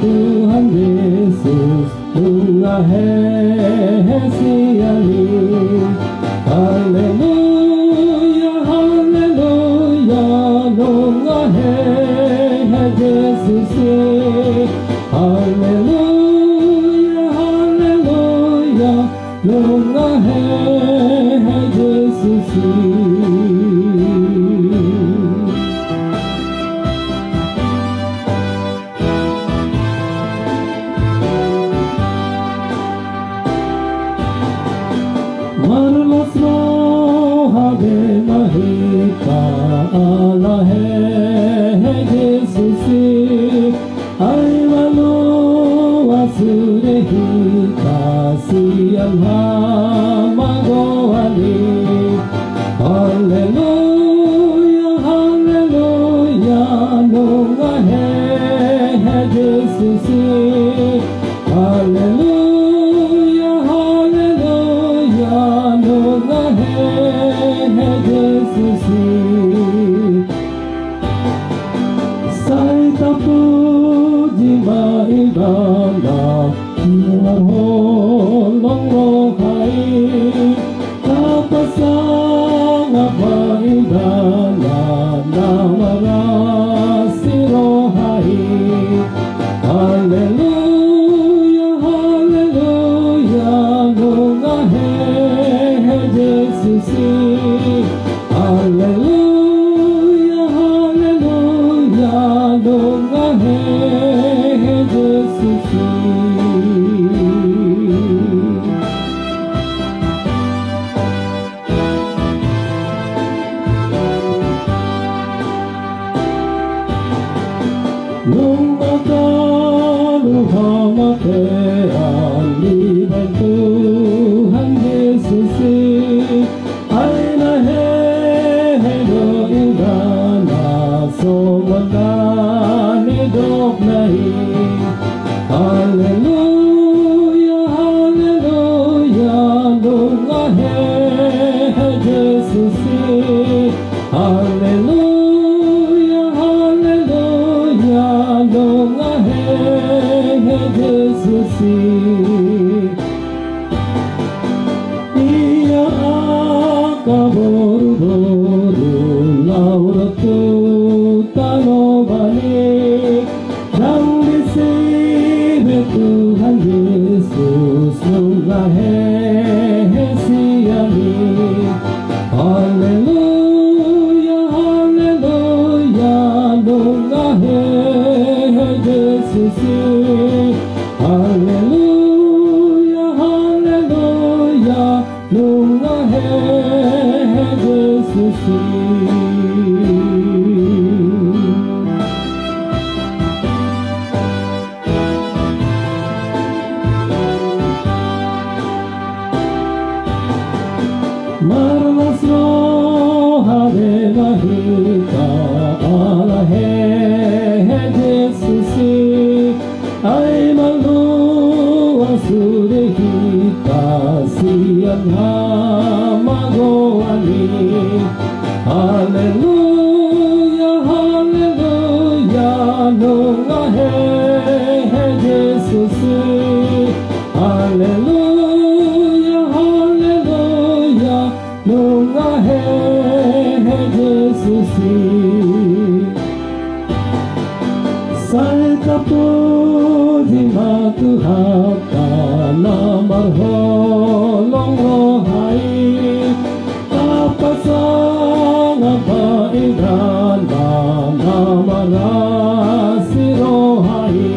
Tuhan Yesus mengasihi. Haleluya, haleluya, mengasihi Yesus. Haleluya, haleluya, mengasihi Yesus. Marlas rohade mahita Allah hai Jesus ai mano asure hita sian magoani. Hallelujah, hallelujah, nunga hai Jesus. Hallelujah, hallelujah, nunga hai Jesus. Sai tapu jima ibana narholong rohai tapasang apa ibana namarasi rohai. Hallelujah, hallelujah, nunga hai Jesus. Hallelujah, hallelujah, nunga hai Jesus. Nung makaluhamate aliban Tuhan Yesus ay nahehelo ingana somanan idok nahi. Hallelujah, hallelujah, nunga hai Jesus. Hallelujah, hallelujah, nunga hai Jesus. Ia akaboru-boru lauratu tanobani yang disini Tuhan Yesus nunga hai siani. Hallelujah, hallelujah, nunga hai Jesus. Hallelujah, hallelujah, nunga hai Jesus. Marlas rohade mahita Allah hai Jesus ai malu asure hita sian magoani. Hallelujah, hallelujah, nunga hai Jesus. Hallelujah, hallelujah, nunga hai Jesus. Sai tapu jima Tuhan namarholong rohai tapasang apa idana namarasi rohai.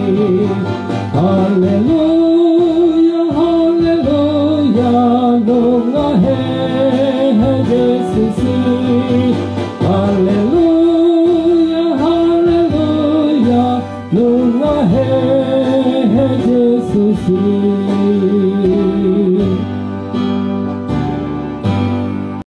Hallelujah, hallelujah, nunga hai Jesus. Hallelujah, hallelujah, nunga hai Jesus.